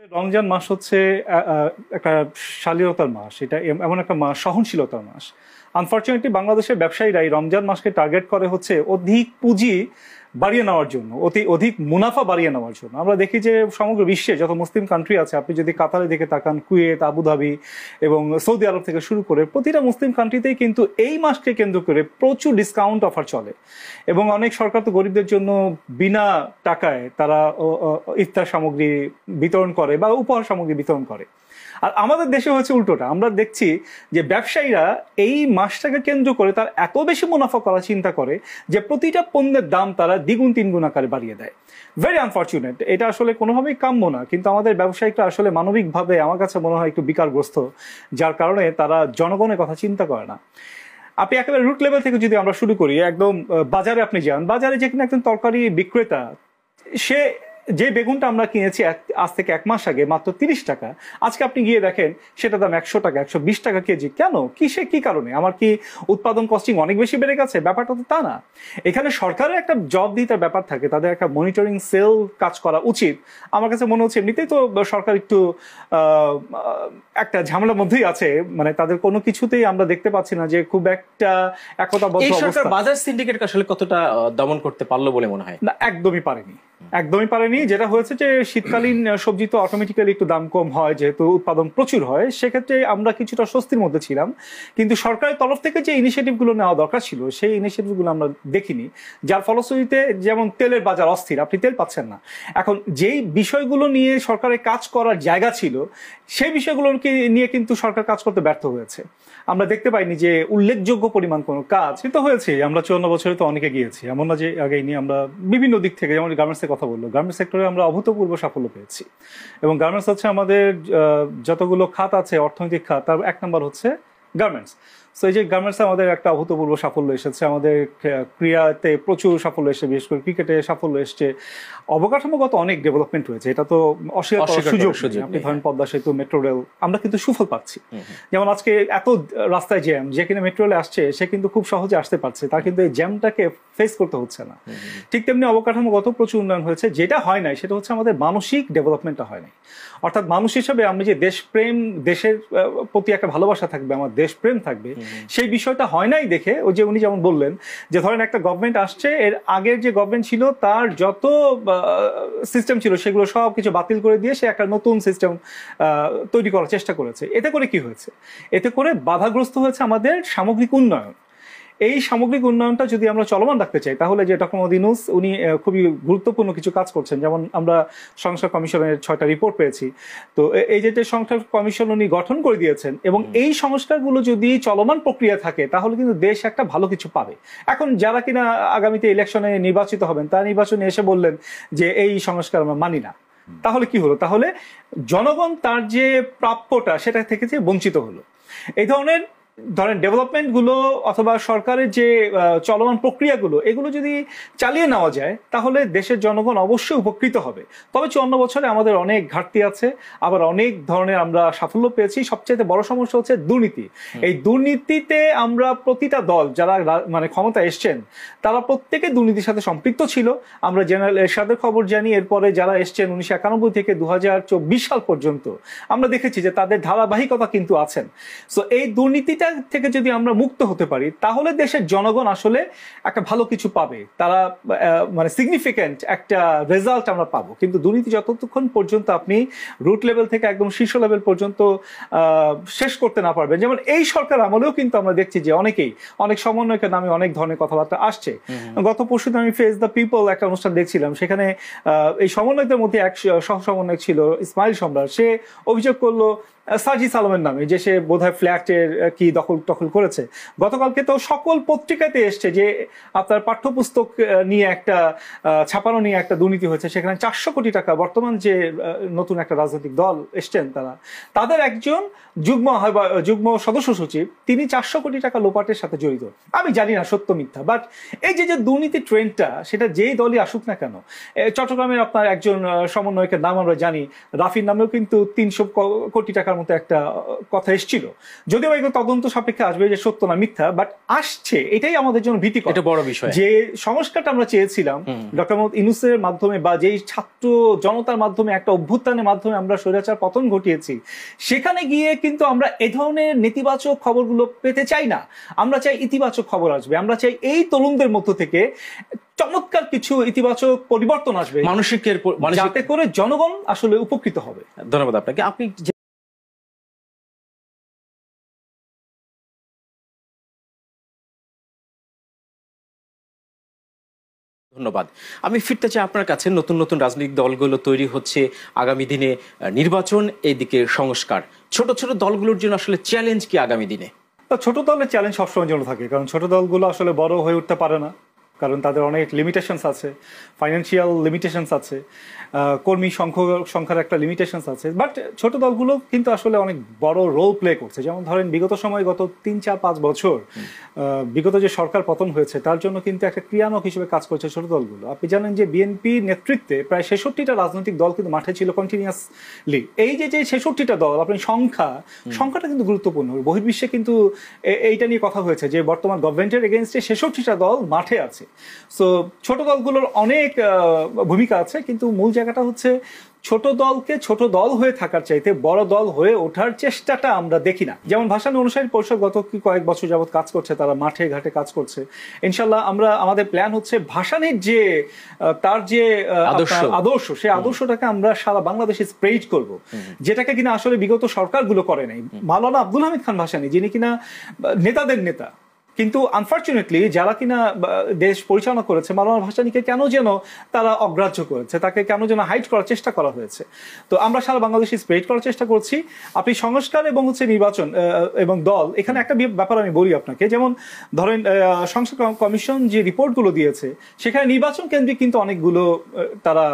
রমজান মাস হচ্ছে একটা শালীনতার মাস, এটা এমন একটা মাস, সহনশীলতার মাস। আনফর্চুনেটলি বাংলাদেশের ব্যবসায়ীরা এই রমজান মাসকে টার্গেট করে হচ্ছে অধিক পুঁজি বাড়িয়ে নেওয়ার জন্য, অধিক মুনাফা বাড়িয়ে নেওয়ার জন্য। আমরা দেখি যে সমগ্র বিশ্বে যত মুসলিম কান্ট্রি আছে, আপনি যদি কাতারের দিকে তাকান, কুয়েত, আবুধাবি এবং সৌদি আরব থেকে শুরু করে প্রতিটা মুসলিম কান্ট্রিতেই কিন্তু এই মাসকে কেন্দ্র করে প্রচুর ডিসকাউন্ট অফার চলে। এবং অনেক সরকার তো গরিবদের জন্য বিনা টাকায় তারা ইফতার সামগ্রী বিতরণ করে বা উপহার সামগ্রী বিতরণ করে। আর আমাদের দেশে হচ্ছে উল্টোটা। আমরা দেখছি যে ব্যবসায়ীরা এই মাসটাকে কেন্দ্র করে তার এত বেশি মুনাফা করার চিন্তা করে যে প্রতিটা পণ্যের দাম তারা দ্বিগুণ তিনগুণ আকারে বাড়িয়ে দেয়। ভেরি আনফর্চুনেট, এটা আসলে কোনোভাবেই কাম্য না। কিন্তু আমাদের ব্যবসায়িকরা আসলে মানবিকভাবে আমার কাছে মনে হয় একটু বিকারগ্রস্ত, যার কারণে তারা জনগণের কথা চিন্তা করে না। আপনি একেবারে রুট লেভেল থেকে যদি আমরা শুরু করি, একদম বাজারে আপনি যান, বাজারে যে কিনা একজন তরকারি বিক্রেতা, সে যে বেগুনটা আমরা কিনেছি আজ থেকে 1 মাস আগে মাত্র 30 টাকা, আজকে আপনি গিয়ে দেখেন সেটা দাম 100 টাকা, 120 টাকা কেজি। কেন? কি কারণে? আমার কি উৎপাদন কস্টিং অনেক বেশি বেড়ে গেছে? ব্যাপারটা তো তা না। এখানে সরকারের একটা জবাবদিহিতার ব্যাপার থাকে, তাদের একটা মনিটরিং সেল কাজ করা উচিত। আমার কাছে মনে হচ্ছে এমনিতেই তো সরকার একটু একটা ঝামেলার মধ্যেই আছে, মানে তাদের কোনো কিছুতেই আমরা দেখতে পাচ্ছি না যে খুব একটা একতাবদ্ধ অবস্থা। বাজার সিন্ডিকেট আসলে কতটা দমন করতে পারলো বলে মনে হয়? না, একদমই পারেনি। যেটা হয়েছে যে শীতকালীন সবজি তো অটোমেটিক্যালি একটু দাম কম হয়, যেহেতু উৎপাদন প্রচুর হয়, সেক্ষেত্রে আমরা কিছুটা স্বস্তির মধ্যে ছিলাম। কিন্তু সরকারের তরফ থেকে যে ইনিশিয়েটিভগুলো নেওয়া দরকার ছিল, সেই ইনিশিয়েটিভগুলো আমরা দেখিনি, যার ফলশ্রুতিতে যেমন তেলের বাজার অস্থির, আপনি তেল পাচ্ছেন না। এখন যেই বিষয়গুলো নিয়ে সরকারের কাজ করার জায়গা ছিল, সেই বিষয়গুলোকে নিয়ে কিন্তু সরকার কাজ করতে ব্যর্থ হয়েছে। আমরা দেখতে পাইনি যে উল্লেখযোগ্য পরিমাণ কোনো কাজ কিন্তু হয়েছে। আমরা 54 বছরে তো অনেকে গিয়েছি, এমন না যে আগে নিয়ে আমরা বিভিন্ন দিক থেকে, যেমন গার্মেন্টসের কথা বললো, গার্মেন্টস সেক্টরে আমরা অভূতপূর্ব সাফল্য পেয়েছি। এবং গার্মেন্টস হচ্ছে আমাদের যতগুলো খাত আছে, অর্থনৈতিক খাত, তার 1 নম্বর হচ্ছে গার্মেন্টস। সো এই যে গার্মেন্টসে আমাদের একটা অভূতপূর্ব সাফল্য এসেছে, আমাদের ক্রীড়াতে প্রচুর সাফল্য এসেছে, বিশেষ করে ক্রিকেটে সাফল্য এসছে, অবকাঠামোগত অনেক ডেভেলপমেন্ট হয়েছে, এটা তো অস্বীকার করার সুযোগ। আপনি ধরেন পদ্মা সেতু, মেট্রো রেল, আমরা কিন্তু সুফল পাচ্ছি। যেমন আজকে এত রাস্তায় জ্যাম, যে কিনা মেট্রো রেলে আসছে সে কিন্তু খুব সহজে আসতে পারছে, তার কিন্তু এই জ্যামটাকে ফেস করতে হচ্ছে না। ঠিক তেমনি অবকাঠামোগত প্রচুর উন্নয়ন হয়েছে। যেটা হয় নাই সেটা হচ্ছে আমাদের মানসিক ডেভেলপমেন্টটা হয় নাই। অর্থাৎ মানুষ হিসেবে আমি যে দেশপ্রেম, দেশের প্রতি একটা ভালোবাসা থাকবে, আমার দেশপ্রেম থাকবে, সেই বিষয়টা হয় নাই দেখে, ওই যে উনি যেমন বললেন যে ধরেন একটা গভর্নমেন্ট আসছে, এর আগের যে গভর্নমেন্ট ছিল তার যত সিস্টেম ছিল সেগুলো সব কিছু বাতিল করে দিয়ে সে একটা নতুন সিস্টেম তৈরি করার চেষ্টা করেছে। এতে করে কি হয়েছে? এতে করে বাধাগ্রস্ত হয়েছে আমাদের সামগ্রিক উন্নয়ন। এই সামগ্রিক উন্নয়নটা যদি আমরা চলমান রাখতে চাই, তাহলে যে ডক্টর মোহাম্মদ ইউনূস উনি খুবই গুরুত্বপূর্ণ কিছু কাজ করছেন। যেমন আমরা সংস্কার কমিশনের 6টা রিপোর্ট পেয়েছি। তো এই যে সংস্কার কমিশন উনি গঠন করে দিয়েছেন, এবং এই সংস্কারগুলো যদি চলমান প্রক্রিয়া থাকে, তাহলে কিন্তু দেশ একটা ভালো কিছু পাবে। এখন যারা কিনা আগামীতে ইলেকশনে নির্বাচিত হবেন, তারা নির্বাচনে এসে বললেন যে এই সংস্কার আমরা মানি না, তাহলে কি হলো? তাহলে জনগণ তার যে প্রাপ্যটা সেটা থেকে যে বঞ্চিত হলো। এই ধরনের ডেভেলপমেন্ট গুলো অথবা সরকারের যে চলমান প্রক্রিয়াগুলো, এগুলো যদি চালিয়ে নেওয়া যায়, তাহলে দেশের জনগণ অবশ্যই উপকৃত হবে। তবে 54 বছরে আমাদের অনেক ঘাটতি আছে, আবার অনেক ধরনের আমরা সাফল্য পেয়েছি। সবচেয়ে বড় সমস্যা হচ্ছে দুর্নীতি। এই দুর্নীতিতে আমরা প্রতিটা দল যারা মানে ক্ষমতা এসছেন, তারা প্রত্যেকে দুর্নীতির সাথে সম্পৃক্ত ছিল। আমরা জেনারেল এরশাদের খবর জানি, এরপরে যারা এসছেন 1991 থেকে 2024 সাল পর্যন্ত, আমরা দেখেছি যে তাদের ধারাবাহিকতা কিন্তু আছেন। সো এই দুর্নীতিটা থেকে যদি আমরা মুক্ত হতে পারি, তাহলে দেশের জনগণ আসলে একটা ভালো কিছু পাবে, তারা মানে সিগনিফিক্যান্ট একটা রেজাল্ট আমরা পাবো। কিন্তু দুর্নীতি যতক্ষণ পর্যন্ত আপনি রুট লেভেল থেকে একদম শীর্ষ লেভেল পর্যন্ত শেষ করতে না পারবেন, যেমন এই সরকার আমলেও কিন্তু আমরা দেখছি যে অনেক সমন্বয়কের নামে অনেক ধরনের কথাবার্তা আসছে। গত পরশুদিন আমি ফেস দ্য পিপল একটা অনুষ্ঠান দেখছিলাম, সেখানে এই সমন্বয়কদের মধ্যে এক সহ সমন্বয়ক ছিল ইসমাইল সম্রাট। সে অভিযোগ করলো সাজিদ আলমের নামে যে সে বোধহয় ফ্ল্যাটের কি দখল করেছে। গতকালকে তো সকল পত্রিকাতে এসছে যে আপনার পাঠ্যপুস্তক নিয়ে একটা ছাপানো নিয়ে একটা দুর্নীতি হয়েছে, সেখানে 400 কোটি টাকা, বর্তমান যে নতুন একটা রাজনৈতিক দল এসছেন তাদের একজন যুগ্ম সদস্য সচিব, তিনি 400 কোটি টাকা লোপাটের সাথে জড়িত। আমি জানি না সত্য মিথ্যা, বাট এই যে দুর্নীতি ট্রেন্ডটা, সেটা যেই দলই আসুক না কেন, চট্টগ্রামের আপনার একজন সমন্বয়কের নাম আমরা জানি, রাফির নামেও কিন্তু 300 কোটি টাকার মতো একটা কথা এসেছিল। যদিও এগুলো তদন্ত তদন্ত সাপেক্ষে আসবে যে সত্য না মিথ্যা, বাট আসছে, এটাই আমাদের জন্য ভীতিকর। এটা বড় বিষয়। যে সংস্কারটা আমরা চেয়েছিলাম ডক্টর মোহাম্মদ ইউনূসের মাধ্যমে বা যেই ছাত্র জনতার মাধ্যমে একটা অভ্যুত্থানের মাধ্যমে আমরা স্বৈরাচার পতন ঘটিয়েছি, সেখানে গিয়ে কিন্তু আমরা এ ধরনের নেতিবাচক খবরগুলো পেতে চাই না। আমরা চাই ইতিবাচক খবর আসবে, আমরা চাই এই তরুণদের মধ্য থেকে চমৎকার কিছু ইতিবাচক পরিবর্তন আসবে যাতে করে জনগণ আসলে উপকৃত হবে। ধন্যবাদ আপনাকে। আপনি ধন্যবাদ। আমি ফিরতে চাই আপনার কাছে। নতুন নতুন রাজনৈতিক দলগুলো তৈরি হচ্ছে, আগামী দিনে নির্বাচন, এইদিকে সংস্কার। ছোট ছোট দলগুলোর জন্য আসলে চ্যালেঞ্জ কি আগামী দিনে? ছোট দলের চ্যালেঞ্জ সবসময় জন্য থাকে, কারণ ছোট দলগুলো আসলে বড় হয়ে উঠতে পারে না, কারণ তাদের অনেক লিমিটেশনস আছে, ফাইন্যান্সিয়াল লিমিটেশনস আছে, কর্মী সংখ্যার একটা লিমিটেশনস আছে। বাট ছোট দলগুলো কিন্তু আসলে অনেক বড় রোল প্লে করছে। যেমন ধরেন বিগত সময় গত 3-4-5 বছর বিগত যে সরকার পতন হয়েছে তার জন্য কিন্তু একটা ক্রিয়ানক হিসেবে কাজ করছে ছোট দলগুলো। আপনি জানেন যে বিএনপি নেতৃত্বে প্রায় 66টা রাজনৈতিক দল কিন্তু মাঠে ছিল কন্টিনিউয়াসলি। এই যে 66টা দল, আপনি সংখ্যাটা কিন্তু গুরুত্বপূর্ণ। বহির্বিশ্বে কিন্তু এইটা নিয়ে কথা হয়েছে যে বর্তমান গভর্নমেন্টের এগেইনস্টে 66টা দল মাঠে আছে। সো ছোট দলগুলোর অনেক ভূমিকা আছে, কিন্তু মূল জায়গাটা হচ্ছে ছোট দলকে ছোট দল হয়ে থাকার চাইতে বড় দল হয়ে ওঠার চেষ্টাটা আমরা দেখি না। যেমন ভাষানী অনুসারী পরিষদ গত কয়েক বছর যাবৎ কাজ করছে, তারা মাঠে ঘাটে কাজ করছে। ইনশাল্লাহ আমাদের প্ল্যান হচ্ছে ভাষানীর যে তার যে আদর্শ, সেই আদর্শটাকে আমরা সারা বাংলাদেশে স্প্রেড করব, যেটাকে কিনা আসলে বিগত সরকারগুলো করে নাই। মাওলানা আব্দুল হামিদ খান ভাসানী, যিনি কিনা নেতাদের নেতা, কিন্তু আনফর্চুনেটলি যারা কিনা দেশ পরিচালনা করেছে, মাওলানা ভাসানীকে কেন যেন তারা অগ্রাহ্য করেছে, তাকে কেন যেন হাইড করার চেষ্টা করা হয়েছে। তো আমরা সারা বাংলাদেশে স্প্রেড করার চেষ্টা করছি। আপনি সংস্কার এবং নির্বাচন এবং দল, এখানে একটা ব্যাপার আমি বলি আপনাকে। যেমন ধরেন সংসদ কমিশন যে রিপোর্টগুলো দিয়েছে, সেখানে নির্বাচন কেন্দ্রিক কিন্তু অনেকগুলো তারা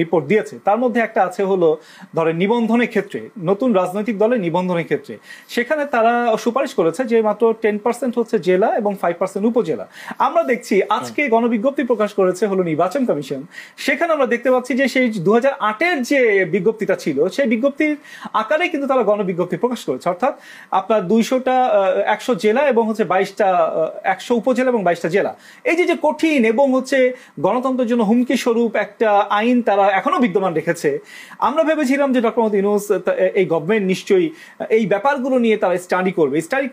রিপোর্ট দিয়েছে। তার মধ্যে একটা আছে হলো ধরেন নিবন্ধনের ক্ষেত্রে, নতুন রাজনৈতিক দলের নিবন্ধনের ক্ষেত্রে, সেখানে তারা সুপারিশ করেছে যে মাত্র 10% হচ্ছে জেলা এবং 5% উপজেলা। আমরা দেখছি আজকে গণবিজ্ঞপ্তি প্রকাশ করেছে হলো নির্বাচন কমিশন, সেখানে আমরা দেখতে পাচ্ছি যে সেই 2008-এর যে বিজ্ঞপ্তিটা ছিল, সেই বিজ্ঞপ্তির আকারে কিন্তু তারা গণবিজ্ঞপ্তি প্রকাশ করেছে। অর্থাৎ আপনার 100 জেলা এবং হচ্ছে 100 উপজেলা এবং 22টা জেলা। এই যে কঠিন এবং হচ্ছে গণতন্ত্রের জন্য হুমকি স্বরূপ একটা আইন তারা এখনো বিদ্যমান রেখেছে। আমরা ভেবেছিলাম যে ডক্টর মোহাম্মদ ইউনূস, এই গভর্নমেন্ট নিশ্চয়ই এই ব্যাপারগুলো নিয়ে তারা স্টাডি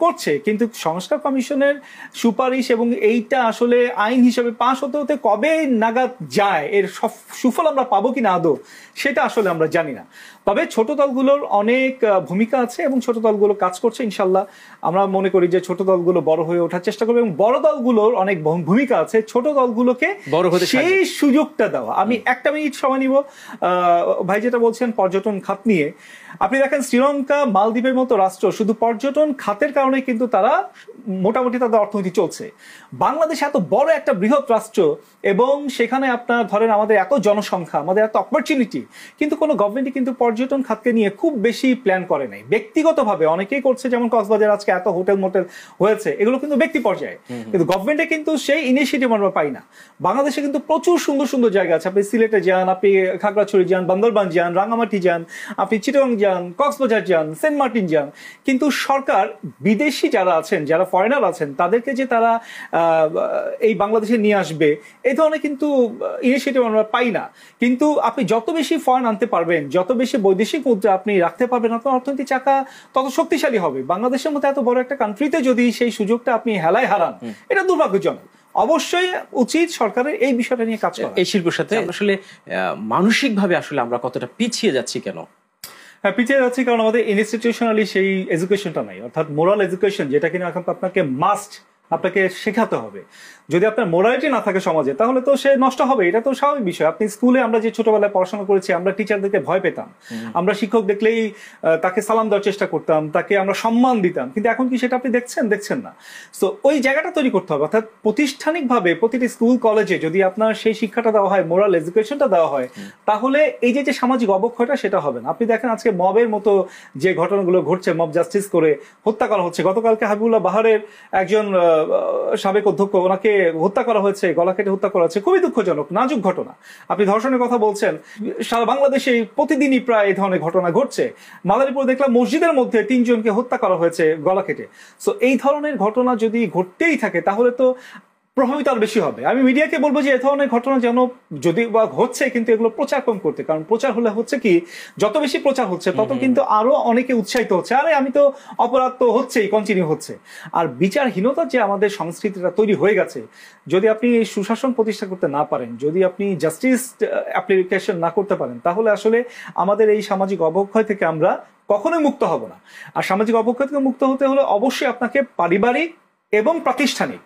করছে, কিন্তু সংস্কার কমিশনের সুপারিশ এবং এইটা আসলে আইন হিসেবে পাশ হতে হতে কবে নাগাদ যায়, এর সুফল আমরা পাবো কিনা আদৌ, সেটা আসলে আমরা জানি না। তবে ছোট দলগুলোর অনেক ভূমিকা আছে এবং ছোট দলগুলো কাজ করছে। ইনশাল্লাহ আমরা মনে করি যে ছোট দলগুলো বড় হয়ে ওঠার চেষ্টা করবে এবং বড় দলগুলোর অনেক ভূমিকা আছে ছোট দলগুলোকে সেই সুযোগটা দেওয়া। আমি 1 মিনিট সময় নিব। ভাই যেটা বলছেন পর্যটন খাত নিয়ে, আপনি দেখেন শ্রীলঙ্কা, মালদ্বীপের মতো রাষ্ট্র শুধু পর্যটন খাতের কারণে কিন্তু তারা মোটামুটি তাদের অর্থনীতি চলছে। বাংলাদেশ এত বড় একটা বৃহৎ রাষ্ট্র এবং সেখানে আপনার ধরেন আমাদের এত জনসংখ্যা, আমাদের এত অপরচুনিটি, কিন্তু কোনো গভর্নমেন্টই কিন্তু পর্যটন খাতকে নিয়ে খুব বেশি প্ল্যান করে নাই। ব্যক্তিগতভাবে অনেকেই করছে, যেমন কক্সবাজার আজকে এত হোটেল মোটেল হয়েছে, এগুলো কিন্তু ব্যক্তি পর্যায়ে, কিন্তু গভর্নমেন্টে কিন্তু সেই ইনিশিয়েটিভ আমরা পাই না। বাংলাদেশে কিন্তু প্রচুর সুন্দর সুন্দর জায়গা আছে। আপনি সিলেটে যান, আপনি খাগড়াছড়ি যান, বান্দরবান যান, রাঙামাটি যান, আপনি চিটাগং যান, কক্সবাজার যান, সেন্ট মার্টিন যান, কিন্তু সরকার বিদেশি যারা আছেন, যারা ফরেনার আছেন, তাদেরকে যে তারা এই বাংলাদেশে নিয়ে আসবে, এই ধরনের কিন্তু ইনিশিয়েটিভ আমরা পাই না। কিন্তু আপনি যত বেশি ফরেন আনতে পারবেন, যত বেশি বৈদেশিক মুদ্রা আপনি রাখতে পারবেন, আপনার অর্থনৈতিক চাকা তত শক্তিশালী হবে। বাংলাদেশের মতো এত বড় একটা কান্ট্রিতে যদি সেই সুযোগটা আপনি হেলায় হারান, এটা দুর্ভাগ্যজনক। অবশ্যই উচিত সরকারের এই বিষয়টা নিয়ে কাজ করা। এই শিল্পের সাথে আসলে মানসিকভাবে আসলে আমরা কতটা পিছিয়ে যাচ্ছি কেন? হ্যাঁ, পিছিয়ে যাচ্ছি কারণ আমাদের ইনস্টিটিউশনালি সেই এডুকেশনটা নাই, অর্থাৎ মোরাল এডুকেশন, যেটা কিনা এখন আপনাকে আপনাকে শেখাতে হবে। যদি আপনার মোরালিটি না থাকে সমাজে, তাহলে তো সে নষ্ট হবে, এটা তো স্বাভাবিক বিষয়। আপনি স্কুলে আমরা যে ছোটবেলায় পড়াশোনা করেছি, আমরা টিচারদেরকে ভয় পেতাম, আমরা শিক্ষক দেখলেই তাকে সালাম দেওয়ার চেষ্টা করতাম, তাকে আমরা সম্মান দিতাম, কিন্তু এখন কি সেটা আপনি দেখছেন না। তো ওই জায়গাটা তৈরি করতে হবে, অর্থাৎ প্রাতিষ্ঠানিকভাবে প্রতিটি স্কুল কলেজে যদি আপনার সেই শিক্ষাটা দেওয়া হয়, মোরাল এডুকেশনটা দেওয়া হয়, তাহলে এই যে সামাজিক অবক্ষয়টা সেটা হবে না। আপনি দেখেন আজকে মবের মতো যে ঘটনাগুলো ঘটছে, মব জাস্টিস করে হত্যা করা হচ্ছে। গতকালকে হাবিবুল্লাহ বাহারের একজন সাবেক অধ্যক্ষ, ওনাকে হত্যা করা হয়েছে, গলা কেটে হত্যা করা হয়েছে, খুবই দুঃখজনক, নাজুক ঘটনা। আপনি ধর্ষণের কথা বলছেন, সারা বাংলাদেশে প্রতিদিনই প্রায় এই ধরনের ঘটনা ঘটছে। মাদারীপুর দেখলাম মসজিদের মধ্যে 3 জনকে হত্যা করা হয়েছে গলা কেটে। সো এই ধরনের ঘটনা যদি ঘটতেই থাকে তাহলে তো প্রভাবিত আরো বেশি হবে। আমি মিডিয়াকে বলবো যে এ ধরনের ঘটনা যেন, যদি বা হচ্ছে, কিন্তু এগুলো প্রচার কম করতে, কারণ প্রচার হলে হচ্ছে কি, যত বেশি প্রচার হচ্ছে তত কিন্তু আরো অনেকে উৎসাহিত হচ্ছে, আরে আমি তো, অপরাধ তো হচ্ছেই, কন্টিনিউ হচ্ছে। আর বিচারহীনতা যে আমাদের সংস্কৃতিটা তৈরি হয়ে গেছে, যদি আপনি সুশাসন প্রতিষ্ঠা করতে না পারেন, যদি আপনি জাস্টিস অ্যাপ্লিকেশন না করতে পারেন, তাহলে আসলে আমাদের এই সামাজিক অবক্ষয় থেকে আমরা কখনোই মুক্ত হব না। আর সামাজিক অবক্ষয় থেকে মুক্ত হতে হলে অবশ্যই আপনাকে পারিবারিক এবং প্রাতিষ্ঠানিক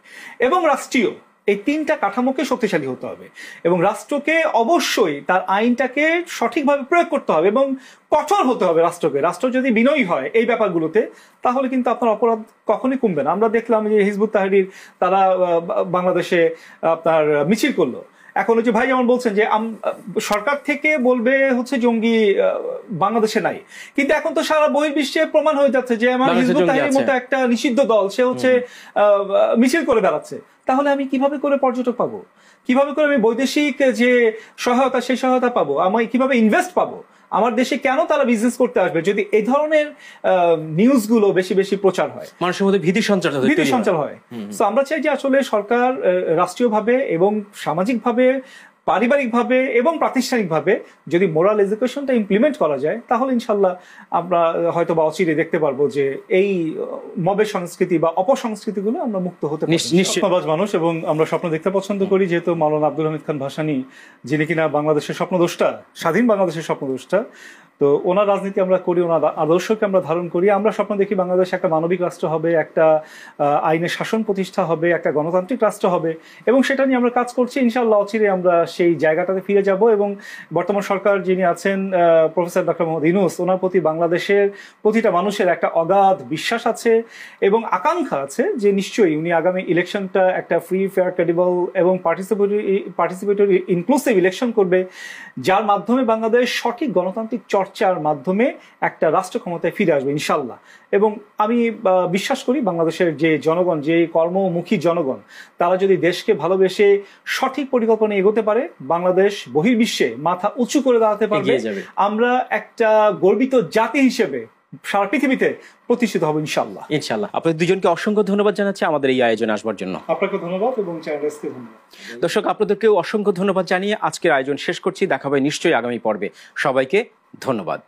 এবং রাষ্ট্রীয়, এই 3টা কাঠামোকে শক্তিশালী হতে হবে, এবং রাষ্ট্রকে অবশ্যই তার আইনটাকে সঠিকভাবে প্রয়োগ করতে হবে এবং কঠোর হতে হবে রাষ্ট্রকে। রাষ্ট্র যদি বিনয়ী হয় এই ব্যাপারগুলোতে, তাহলে কিন্তু আপনার অপরাধ কখনই কমবে না। আমরা দেখলাম যে হিজবুত তাহরির তারা বাংলাদেশে আপনার মিছিল করলো। এখন হচ্ছে ভাই যেমন বলছেন যে সরকার থেকে বলবে হচ্ছে জঙ্গি বাংলাদেশে নাই, কিন্তু এখন তো সারা বহির্বিশ্বে প্রমাণ হয়ে যাচ্ছে যে আমার হিজবুত তাহরির মতো একটা নিষিদ্ধ দল, সে হচ্ছে মিছিল করে বেড়াচ্ছে। তাহলে আমি কিভাবে করে পর্যটক পাবো, কিভাবে করে আমি বৈদেশিক যে সহায়তা, সেই সহায়তা পাবো, আমি কিভাবে ইনভেস্ট পাবো, আমার দেশে কেন তারা বিজনেস করতে আসবে, যদি এই ধরনের নিউজগুলো বেশি বেশি প্রচার হয়, মানুষের মধ্যে ভীতি সঞ্চার হয়। তো আমরা চাই যে আসলে সরকার রাষ্ট্রীয়ভাবে এবং সামাজিকভাবে, পারিবারিকভাবে এবং প্রাতিষ্ঠানিকভাবে যদি মোরাল এডুকেশনটা ইমপ্লিমেন্ট করা যায়, তাহলে ইনশাল্লাহ আমরা হয়তো বা অচিরে দেখতে পারবো যে এই মবের সংস্কৃতি বা অপসংস্কৃতিগুলো আমরা মুক্ত হতে পারি। স্বপ্নবাজ মানুষ, এবং আমরা স্বপ্ন দেখতে পছন্দ করি, যেহেতু মাওলানা আব্দুল হামিদ খান ভাসানী, যিনি কিনা বাংলাদেশের স্বপ্নদ্রষ্টা, স্বাধীন বাংলাদেশের স্বপ্নদ্রষ্টা, তো ওনার রাজনীতি আমরা করি, ওনার আদর্শকে আমরা ধারণ করি। আমরা স্বপ্ন দেখি বাংলাদেশ একটা মানবিক রাষ্ট্র হবে, একটা আইনের শাসন প্রতিষ্ঠা হবে, একটা গণতান্ত্রিক রাষ্ট্র হবে, এবং সেটা নিয়ে আমরা কাজ করছি। ইনশাআল্লাহ অচিরে আমরা সেই জায়গাটাতে ফিরে যাব। এবং বর্তমান সরকার যিনি আছেন, প্রফেসর ডক্টর মোহাম্মদ ইউনূস, ওনার প্রতি বাংলাদেশের প্রতিটা মানুষের একটা অগাধ বিশ্বাস আছে এবং আকাঙ্ক্ষা আছে যে নিশ্চয়ই উনি আগামী ইলেকশনটা একটা ফ্রি, ফেয়ার, ক্রেডিবল এবং পার্টিসিপেটরি ইনক্লুসিভ ইলেকশন করবে, যার মাধ্যমে বাংলাদেশ সঠিক গণতান্ত্রিক চর্চার মাধ্যমে একটা রাষ্ট্র ক্ষমতায় ফিরে আসবে ইনশাল্লাহ। এবং আমি বিশ্বাস করি বাংলাদেশের যে জনগণ, যে কর্মমুখী জনগণ, তারা যদি দেশকে ভালোবেসে সঠিক পরিকল্পনা এগোতে পারে, বাংলাদেশ বহির্বিশ্বে মাথা উঁচু করে দাঁড়াতে পারবে। আমরা একটা গর্বিত জাতি হিসেবে সারা পৃথিবীতে প্রতিষ্ঠিত হব ইনশাল্লাহ। ইনশাল্লাহ। আপনাদের দুজনকে অসংখ্য ধন্যবাদ জানাচ্ছি আমাদের এই আয়োজনে আসবার জন্য। আপনাকে ধন্যবাদ এবং চ্যানেলকে ধন্যবাদ। দর্শক, আপনাদেরকেও অসংখ্য ধন্যবাদ জানিয়ে আজকের আয়োজন শেষ করছি। দেখা হবে নিশ্চয়ই আগামী পর্বে। সবাইকে ধন্যবাদ।